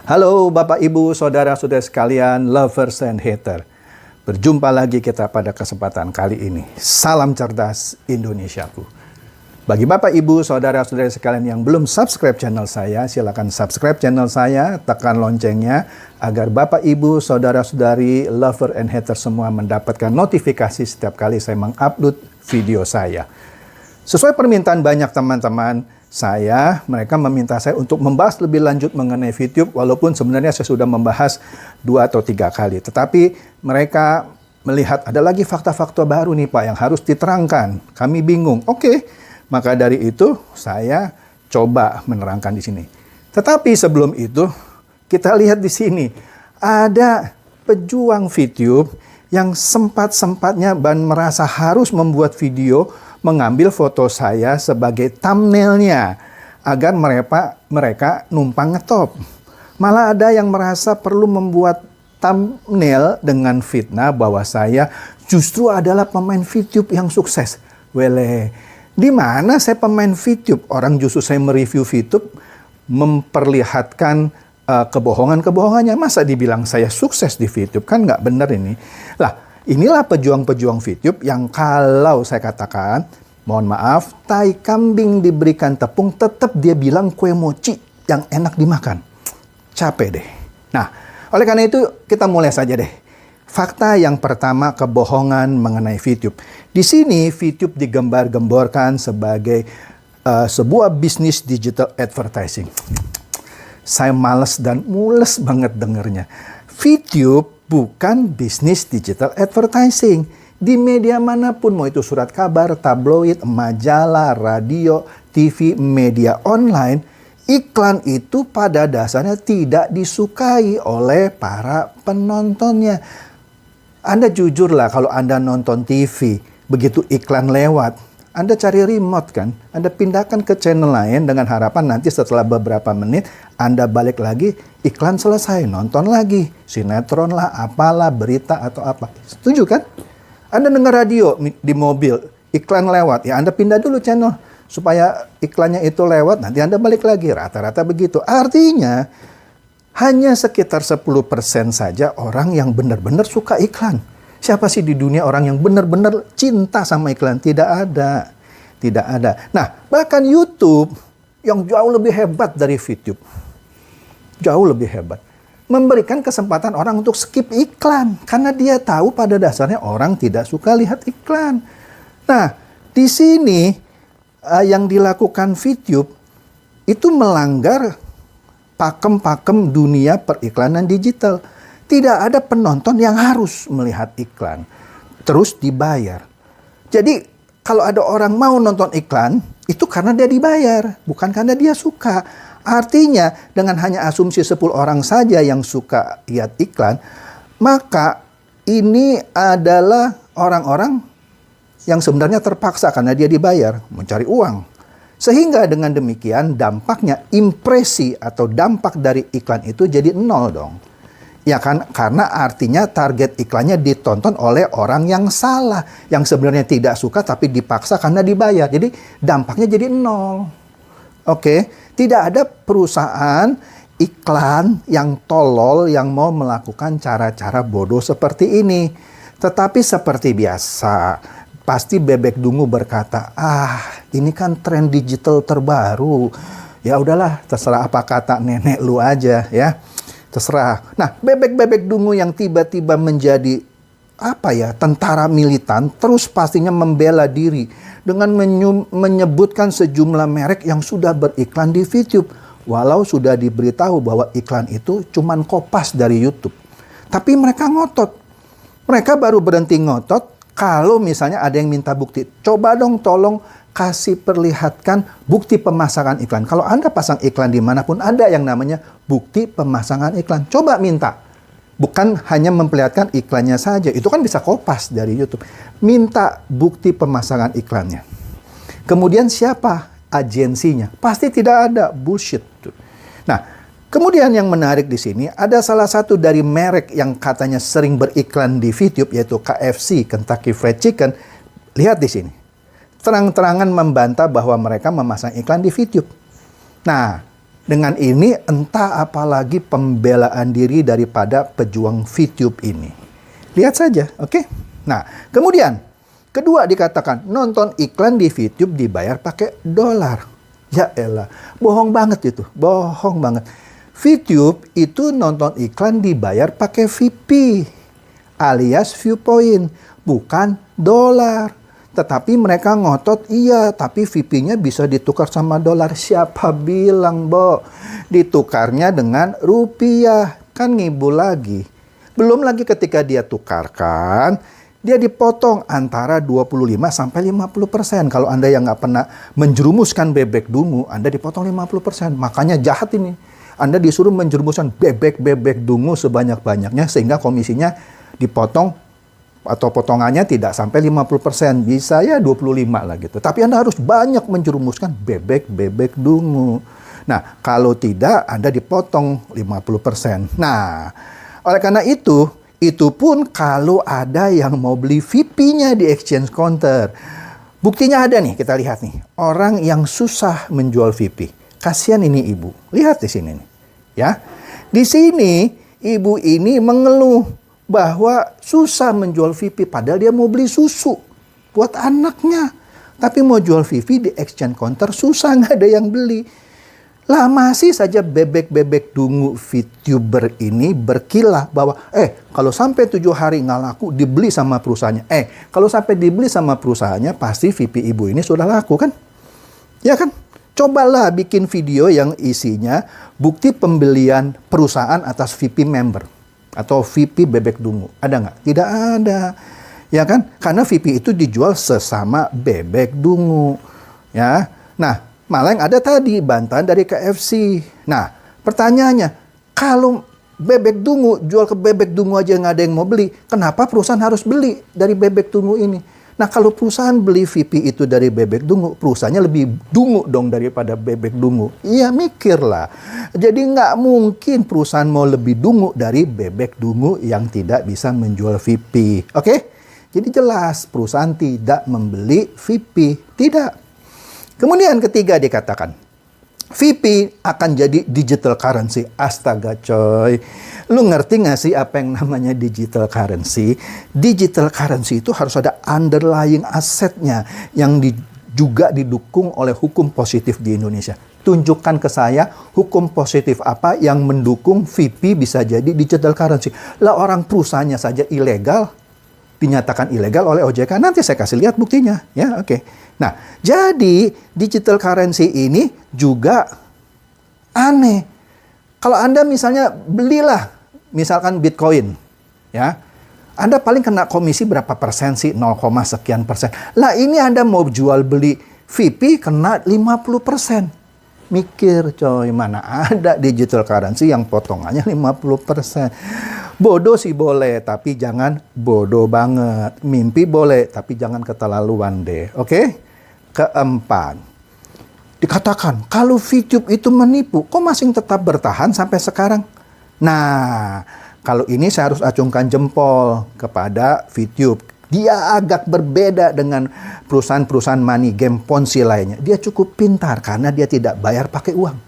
Halo Bapak Ibu, Saudara-saudara sekalian, lovers and hater. Berjumpa lagi kita pada kesempatan kali ini. Salam cerdas Indonesiaku. Bagi Bapak Ibu, Saudara-saudara sekalian yang belum subscribe channel saya, silakan subscribe channel saya, tekan loncengnya agar Bapak Ibu, Saudara-saudari, lover and hater semua mendapatkan notifikasi setiap kali saya mengupload video saya. Sesuai permintaan banyak teman-teman, mereka meminta saya untuk membahas lebih lanjut mengenai VTube, walaupun sebenarnya saya sudah membahas 2 atau 3 kali. Tetapi mereka melihat ada lagi fakta-fakta baru nih Pak yang harus diterangkan. Kami bingung. Oke, maka dari itu saya coba menerangkan di sini. Tetapi sebelum itu, kita lihat di sini. Ada pejuang VTube yang sempat-sempatnya dan merasa harus membuat video mengambil foto saya sebagai thumbnailnya agar mereka numpang ngetop. Malah ada yang merasa perlu membuat thumbnail dengan fitnah bahwa saya justru adalah pemain VTube yang sukses. Wele, di mana saya pemain VTube? Orang justru saya mereview VTube memperlihatkan kebohongan-kebohongannya. Masa dibilang saya sukses di VTube? Kan nggak benar ini. Lah, inilah pejuang-pejuang VTube yang kalau saya katakan, mohon maaf, tai kambing diberikan tepung, tetap dia bilang kue mochi yang enak dimakan. Capek deh. Nah, oleh karena itu kita mulai saja deh. Fakta yang pertama, kebohongan mengenai VTube. Di sini VTube digembar-gemborkan sebagai sebuah bisnis digital advertising. Saya males dan mules banget dengernya. VTube bukan bisnis digital advertising. Di media manapun, mau itu surat kabar, tabloid, majalah, radio, TV, media online, iklan itu pada dasarnya tidak disukai oleh para penontonnya. Anda jujurlah kalau Anda nonton TV, begitu iklan lewat, Anda cari remote kan, Anda pindahkan ke channel lain dengan harapan nanti setelah beberapa menit Anda balik lagi, iklan selesai, nonton lagi, sinetron lah, apalah, berita atau apa. Setuju kan? Anda dengar radio di mobil, iklan lewat, ya Anda pindah dulu channel supaya iklannya itu lewat, nanti Anda balik lagi, rata-rata begitu. Artinya hanya sekitar 10% saja orang yang benar-benar suka iklan. Siapa sih di dunia orang yang benar-benar cinta sama iklan? Tidak ada. Tidak ada. Nah, bahkan YouTube yang jauh lebih hebat dari VTube. Jauh lebih hebat. Memberikan kesempatan orang untuk skip iklan. Karena dia tahu pada dasarnya orang tidak suka lihat iklan. Nah, di sini yang dilakukan VTube itu melanggar pakem-pakem dunia periklanan digital. Tidak ada penonton yang harus melihat iklan. Terus dibayar. Jadi kalau ada orang mau nonton iklan, itu karena dia dibayar. Bukan karena dia suka. Artinya dengan hanya asumsi 10 orang saja yang suka lihat iklan, maka ini adalah orang-orang yang sebenarnya terpaksa karena dia dibayar mencari uang. Sehingga dengan demikian dampaknya impresi atau dampak dari iklan itu jadi 0 dong. Ya kan, karena artinya target iklannya ditonton oleh orang yang salah. Yang sebenarnya tidak suka tapi dipaksa karena dibayar. Jadi dampaknya jadi 0. Oke, tidak ada perusahaan iklan yang tolol yang mau melakukan cara-cara bodoh seperti ini. Tetapi seperti biasa, pasti bebek dungu berkata, ini kan tren digital terbaru. Ya udahlah, terserah apa kata nenek lu aja ya. Terserah. Nah, bebek-bebek dungu yang tiba-tiba menjadi tentara militan, terus pastinya membela diri dengan menyebutkan sejumlah merek yang sudah beriklan di VTube, walau sudah diberitahu bahwa iklan itu cuman kopas dari YouTube. Tapi mereka ngotot. Mereka baru berhenti ngotot kalau misalnya ada yang minta bukti. Coba dong tolong kasih perlihatkan bukti pemasangan iklan. Kalau Anda pasang iklan dimanapun ada yang namanya bukti pemasangan iklan. Coba minta. Bukan hanya memperlihatkan iklannya saja. Itu kan bisa kopas dari YouTube. Minta bukti pemasangan iklannya. Kemudian siapa agensinya? Pasti tidak ada. Bullshit. Nah, kemudian yang menarik di sini ada salah satu dari merek yang katanya sering beriklan di VTube, yaitu KFC, Kentucky Fried Chicken. Lihat di sini. Terang-terangan membantah bahwa mereka memasang iklan di VTube. Nah, Dengan ini entah apalagi pembelaan diri daripada pejuang VTube ini. Lihat saja, oke? Nah, kemudian kedua dikatakan nonton iklan di VTube dibayar pakai dolar. Ya elah, bohong banget itu, bohong banget. VTube itu nonton iklan dibayar pakai VP alias viewpoint, bukan dolar. Tetapi mereka ngotot, iya, tapi VP-nya bisa ditukar sama dolar. Siapa bilang, Bo? Ditukarnya dengan rupiah. Kan ngibul lagi. Belum lagi ketika dia tukarkan, dia dipotong antara 25 sampai 50%. Kalau Anda yang nggak pernah menjerumuskan bebek dungu, Anda dipotong 50%. Makanya jahat ini. Anda disuruh menjerumuskan bebek dungu sebanyak-banyaknya sehingga komisinya dipotong atau potongannya tidak sampai 50%, bisa ya 25 lah gitu. Tapi Anda harus banyak menjerumuskan bebek dungu. Nah, kalau tidak Anda dipotong 50%. Nah, oleh karena itu pun kalau ada yang mau beli VP-nya di exchange counter. Buktinya ada nih, kita lihat nih. Orang yang susah menjual VP. Kasihan ini ibu. Lihat di sini nih. Ya. Di sini ibu ini mengeluh bahwa susah menjual VP padahal dia mau beli susu buat anaknya. Tapi mau jual VP di exchange counter susah, nggak ada yang beli. Lah masih saja bebek dungu VTuber ini berkilah bahwa kalau sampai 7 hari nggak laku dibeli sama perusahaannya. Kalau sampai dibeli sama perusahaannya pasti VP ibu ini sudah laku kan? Ya kan? Cobalah bikin video yang isinya bukti pembelian perusahaan atas VP member atau VP bebek dungu. Ada nggak? Tidak ada. Ya kan? Karena VP itu dijual sesama bebek dungu. Ya. Nah, malah yang ada tadi bantahan dari KFC. Nah, pertanyaannya, kalau bebek dungu jual ke bebek dungu aja nggak ada yang mau beli, kenapa perusahaan harus beli dari bebek dungu ini? Nah, kalau perusahaan beli VP itu dari bebek dungu, perusahaannya lebih dungu dong daripada bebek dungu. Iya, mikirlah. Jadi nggak mungkin perusahaan mau lebih dungu dari bebek dungu yang tidak bisa menjual VP. Oke? Jadi jelas perusahaan tidak membeli VP. Tidak. Kemudian ketiga dikatakan, VP akan jadi digital currency. Astaga coy. Lu ngerti nggak sih apa yang namanya digital currency? Digital currency itu harus ada underlying asetnya yang juga didukung oleh hukum positif di Indonesia. Tunjukkan ke saya hukum positif apa yang mendukung VP bisa jadi digital currency. Lah orang perusahaannya saja ilegal, dinyatakan ilegal oleh OJK. Nanti saya kasih lihat buktinya. Ya, oke. Nah, jadi digital currency ini juga aneh. Kalau Anda misalnya belilah misalkan Bitcoin, ya, Anda paling kena komisi berapa persen sih? 0, sekian persen. Lah ini Anda mau jual beli VP kena 50%. Mikir coy, mana ada digital currency yang potongannya 50%. Bodoh sih boleh, tapi jangan bodoh banget. Mimpi boleh, tapi jangan keterlaluan deh. Oke? Keempat, dikatakan kalau VTube itu menipu, kok masih tetap bertahan sampai sekarang? Nah, kalau ini saya harus acungkan jempol kepada VTube. Dia agak berbeda dengan perusahaan-perusahaan money game Ponzi lainnya. Dia cukup pintar karena dia tidak bayar pakai uang.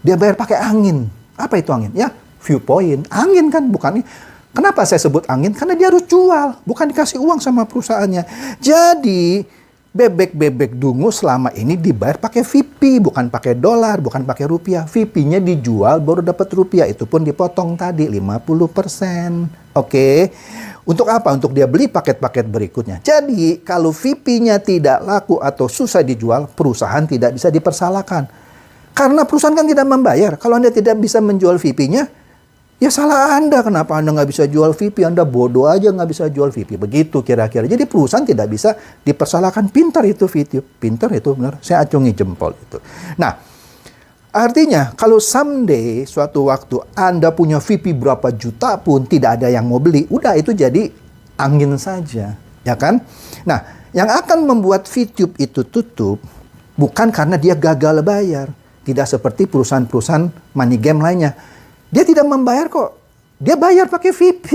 Dia bayar pakai angin. Apa itu angin? Ya, viewpoint. Angin kan, bukan. Kenapa saya sebut angin? Karena dia harus jual, bukan dikasih uang sama perusahaannya. Jadi, bebek dungu selama ini dibayar pakai VP, bukan pakai dolar, bukan pakai rupiah. VP-nya dijual baru dapat rupiah, itu pun dipotong tadi 50%. Oke. Untuk apa? Untuk dia beli paket-paket berikutnya. Jadi, kalau VP-nya tidak laku atau susah dijual, perusahaan tidak bisa dipersalahkan. Karena perusahaan kan tidak membayar. Kalau Anda tidak bisa menjual VP-nya, ya salah Anda. Kenapa Anda nggak bisa jual VP? Anda bodoh aja nggak bisa jual VP. Begitu kira-kira. Jadi perusahaan tidak bisa dipersalahkan. Pintar itu VTube. Pintar itu benar. Saya acungi jempol itu. Nah, artinya kalau someday suatu waktu Anda punya VP berapa juta pun tidak ada yang mau beli. Udah itu jadi angin saja. Ya kan? Nah, yang akan membuat VTube itu tutup bukan karena dia gagal bayar. Tidak seperti perusahaan-perusahaan money game lainnya. Dia tidak membayar kok. Dia bayar pakai VP.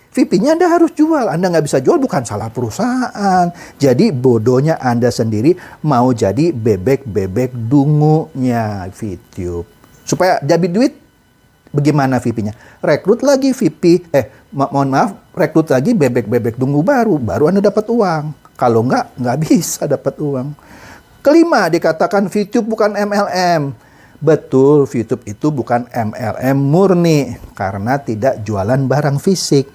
VP-nya Anda harus jual. Anda nggak bisa jual bukan salah perusahaan. Jadi bodohnya Anda sendiri mau jadi bebek dungunya VTube. Supaya dapat duit, bagaimana VP-nya? Rekrut lagi VP, mohon maaf, rekrut lagi bebek-bebek dungu baru Anda dapat uang. Kalau nggak bisa dapat uang. Kelima, dikatakan VTube bukan MLM. Betul, VTube itu bukan MLM murni karena tidak jualan barang fisik.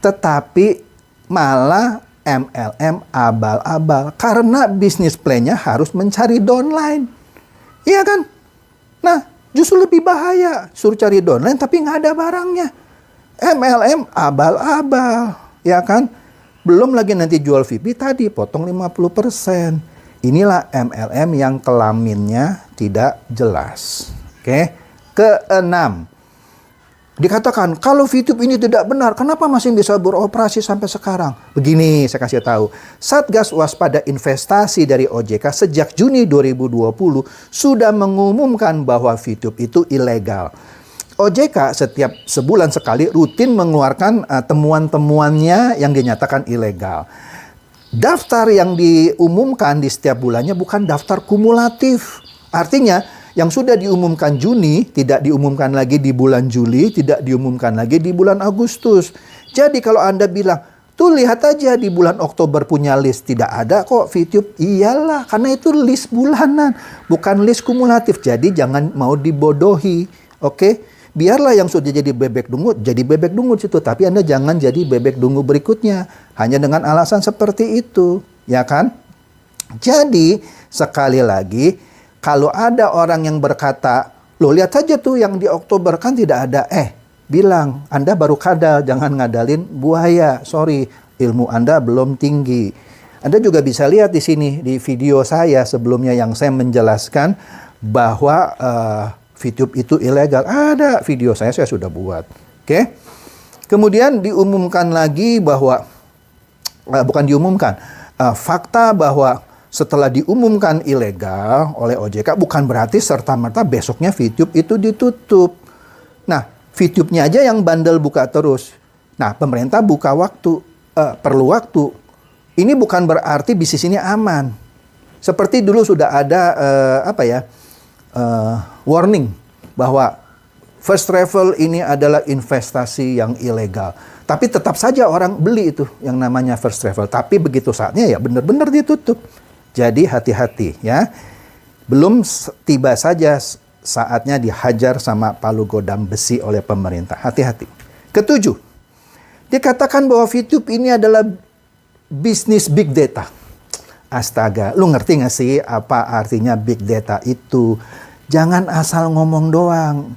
Tetapi malah MLM abal-abal karena bisnis plan-nya harus mencari downline. Iya kan? Nah, justru lebih bahaya. Suruh cari downline tapi nggak ada barangnya. MLM abal-abal, ya kan? Belum lagi nanti jual VIP tadi, potong 50%. Inilah MLM yang kelaminnya tidak jelas. Oke. Keenam, dikatakan kalau VTube ini tidak benar, kenapa masih bisa beroperasi sampai sekarang? Begini saya kasih tahu. Satgas Waspada Investasi dari OJK sejak Juni 2020 sudah mengumumkan bahwa VTube itu ilegal. OJK setiap sebulan sekali rutin mengeluarkan temuan-temuannya yang dinyatakan ilegal. Daftar yang diumumkan di setiap bulannya bukan daftar kumulatif. Artinya yang sudah diumumkan Juni tidak diumumkan lagi di bulan Juli, tidak diumumkan lagi di bulan Agustus. Jadi kalau Anda bilang, tuh lihat aja di bulan Oktober punya list, tidak ada kok VTube. Iyalah, karena itu list bulanan, bukan list kumulatif. Jadi jangan mau dibodohi, oke? Biarlah yang sudah jadi bebek dungu situ, tapi Anda jangan jadi bebek dungu berikutnya hanya dengan alasan seperti itu, ya kan? Jadi sekali lagi, kalau ada orang yang berkata, loh lihat saja tuh yang di Oktober kan tidak ada, bilang Anda baru kadal, jangan ngadalin buaya. Sorry, ilmu Anda belum tinggi. Anda juga bisa lihat di sini di video saya sebelumnya yang saya menjelaskan bahwa VTube itu ilegal. Ada video saya sudah buat. Oke. Kemudian diumumkan lagi bahwa bukan diumumkan, fakta bahwa setelah diumumkan ilegal oleh OJK bukan berarti serta-merta besoknya VTube itu ditutup. Nah, VTube-nya aja yang bandel buka terus. Nah, pemerintah buka waktu, perlu waktu. Ini bukan berarti bisnis ini aman. Seperti dulu sudah ada warning bahwa first travel ini adalah investasi yang ilegal. Tapi tetap saja orang beli itu yang namanya first travel. Tapi begitu saatnya ya benar-benar ditutup. Jadi hati-hati ya. Belum tiba saja saatnya dihajar sama palu godam besi oleh pemerintah. Hati-hati. Ketujuh, dikatakan bahwa VTube ini adalah bisnis big data. Astaga, lu ngerti gak sih apa artinya big data itu? Jangan asal ngomong doang.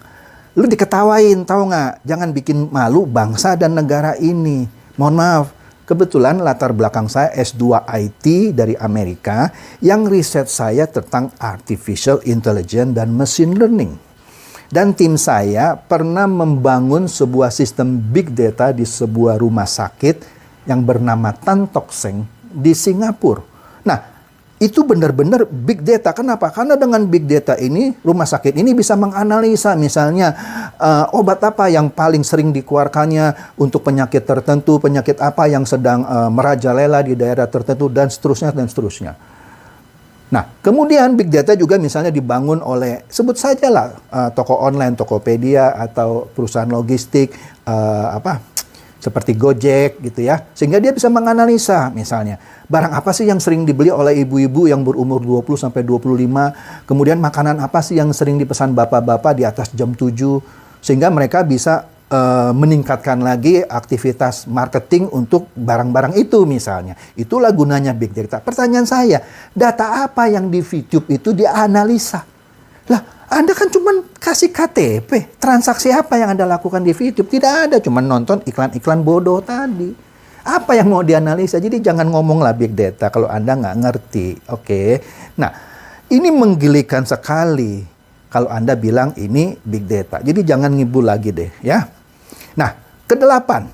Lu diketawain, tahu nggak? Jangan bikin malu bangsa dan negara ini. Mohon maaf, kebetulan latar belakang saya S2 IT dari Amerika yang riset saya tentang artificial intelligence dan machine learning. Dan tim saya pernah membangun sebuah sistem big data di sebuah rumah sakit yang bernama Tan Tock Seng di Singapura. Nah, itu benar-benar big data. Kenapa? Karena dengan big data ini, rumah sakit ini bisa menganalisa misalnya obat apa yang paling sering dikeluarkannya untuk penyakit tertentu, penyakit apa yang sedang merajalela di daerah tertentu, dan seterusnya, dan seterusnya. Nah, kemudian big data juga misalnya dibangun oleh, sebut sajalah toko online, Tokopedia, atau perusahaan logistik, seperti Gojek gitu ya. Sehingga dia bisa menganalisa misalnya barang apa sih yang sering dibeli oleh ibu-ibu yang berumur 20 sampai 25, kemudian makanan apa sih yang sering dipesan bapak-bapak di atas jam 7, sehingga mereka bisa meningkatkan lagi aktivitas marketing untuk barang-barang itu misalnya. Itulah gunanya big data. Pertanyaan saya, data apa yang di VTube itu dianalisa? Lah, Anda kan cuma kasih KTP. Transaksi apa yang Anda lakukan di VTube? Tidak ada, cuma nonton iklan-iklan bodoh tadi. Apa yang mau dianalisa? Jadi jangan ngomonglah big data kalau Anda nggak ngerti. Oke. Nah, ini menggelikan sekali kalau Anda bilang ini big data. Jadi jangan ngibul lagi deh ya. Nah, kedelapan.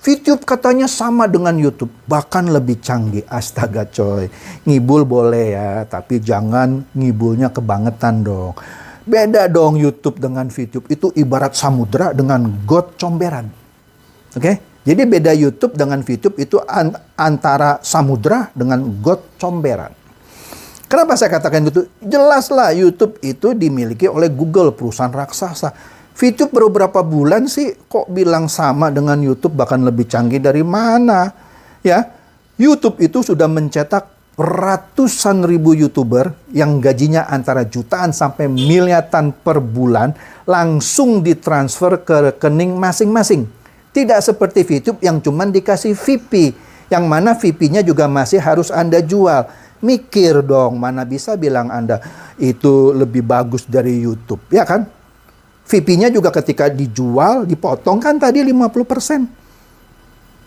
VTube katanya sama dengan YouTube, bahkan lebih canggih. Astaga coy, ngibul boleh ya, tapi jangan ngibulnya kebangetan dong. Beda dong YouTube dengan VTube, itu ibarat samudra dengan got comberan. Oke? Jadi beda YouTube dengan VTube itu antara samudra dengan got comberan. Kenapa saya katakan itu? Jelaslah YouTube itu dimiliki oleh Google, perusahaan raksasa. VTube baru berapa bulan sih kok bilang sama dengan YouTube, bahkan lebih canggih dari mana? Ya, YouTube itu sudah mencetak ratusan ribu YouTuber yang gajinya antara jutaan sampai miliaran per bulan langsung ditransfer ke rekening masing-masing. Tidak seperti VTube yang cuma dikasih VP, yang mana VP-nya juga masih harus Anda jual. Mikir dong, mana bisa bilang Anda itu lebih bagus dari YouTube, ya kan? VP-nya juga ketika dijual, dipotong kan tadi 50%.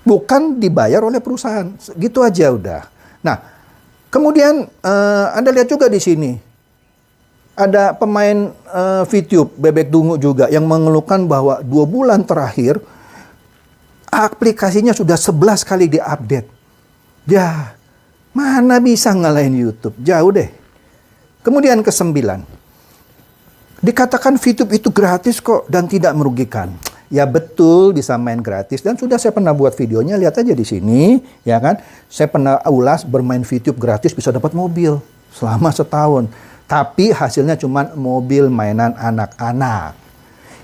Bukan dibayar oleh perusahaan. Gitu aja udah. Nah, kemudian Anda lihat juga di sini. Ada pemain VTube, Bebek Dungu juga, yang mengeluhkan bahwa 2 bulan terakhir, aplikasinya sudah 11 kali diupdate. Ya, mana bisa ngalahin YouTube? Jauh deh. Kemudian ke-9. Dikatakan VTube itu gratis kok dan tidak merugikan. Ya betul, bisa main gratis. Dan sudah saya pernah buat videonya, lihat aja di sini. Ya kan? Saya pernah ulas bermain VTube gratis bisa dapat mobil selama setahun. Tapi hasilnya cuma mobil mainan anak-anak.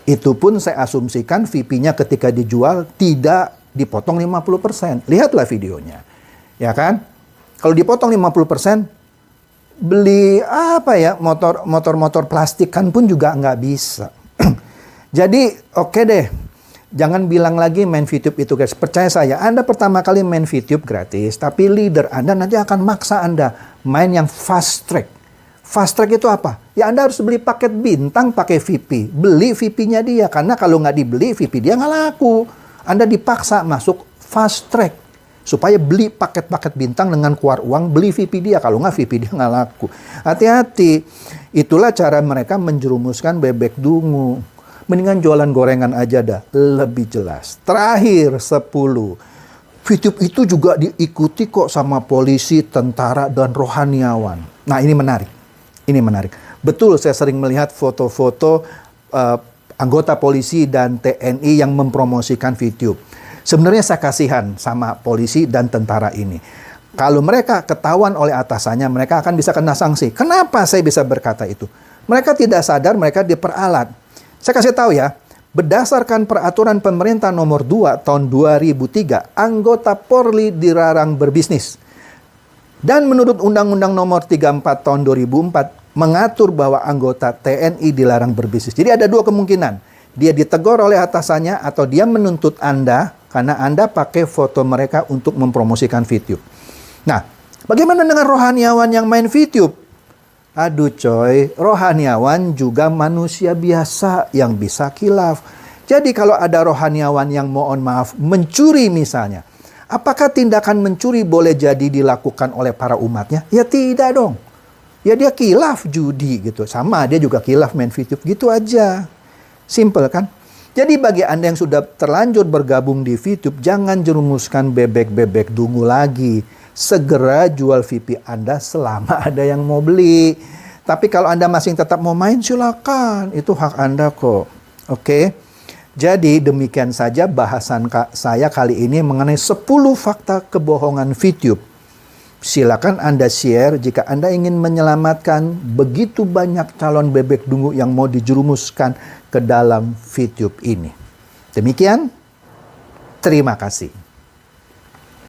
Itu pun saya asumsikan VP-nya ketika dijual tidak dipotong 50%. Lihatlah videonya. Ya kan? Kalau dipotong 50%, beli motor plastikan pun juga nggak bisa. Jadi oke deh, jangan bilang lagi main VTube itu guys. Percaya saya, Anda pertama kali main VTube gratis, tapi leader Anda nanti akan maksa Anda main yang fast track. Fast track itu apa? Ya Anda harus beli paket bintang pakai VP. Beli VP-nya dia, karena kalau nggak dibeli VP dia nggak laku. Anda dipaksa masuk fast track. Supaya beli paket-paket bintang dengan keluar uang, beli VP dia. Kalau nggak, VP dia nggak laku. Hati-hati. Itulah cara mereka menjerumuskan Bebek Dungu. Mendingan jualan gorengan aja dah. Lebih jelas. Terakhir, 10. VTube itu juga diikuti kok sama polisi, tentara, dan rohaniawan. Nah, ini menarik. Ini menarik. Betul, saya sering melihat foto-foto anggota polisi dan TNI yang mempromosikan VTube. Sebenarnya saya kasihan sama polisi dan tentara ini. Kalau mereka ketahuan oleh atasannya, mereka akan bisa kena sanksi. Kenapa saya bisa berkata itu? Mereka tidak sadar mereka diperalat. Saya kasih tahu ya, berdasarkan peraturan pemerintah nomor 2 tahun 2003, anggota Polri dilarang berbisnis. Dan menurut Undang-Undang nomor 34 tahun 2004, mengatur bahwa anggota TNI dilarang berbisnis. Jadi ada 2 kemungkinan. Dia ditegur oleh atasannya atau dia menuntut Anda karena Anda pakai foto mereka untuk mempromosikan VTube. Nah, bagaimana dengan rohaniawan yang main VTube? Aduh coy, rohaniawan juga manusia biasa yang bisa khilaf. Jadi kalau ada rohaniawan yang mohon maaf mencuri misalnya, apakah tindakan mencuri boleh jadi dilakukan oleh para umatnya? Ya tidak dong. Ya dia khilaf judi gitu. Sama dia juga khilaf main VTube gitu aja. Simple kan? Jadi bagi Anda yang sudah terlanjur bergabung di VTube, jangan jerumuskan bebek-bebek dungu lagi. Segera jual VP Anda selama ada yang mau beli. Tapi kalau Anda masih tetap mau main, silakan. Itu hak Anda kok. Oke? Jadi demikian saja bahasan saya kali ini mengenai 10 fakta kebohongan VTube. Silakan Anda share jika Anda ingin menyelamatkan begitu banyak calon bebek dungu yang mau dijerumuskan ke dalam VTube ini. Demikian, terima kasih.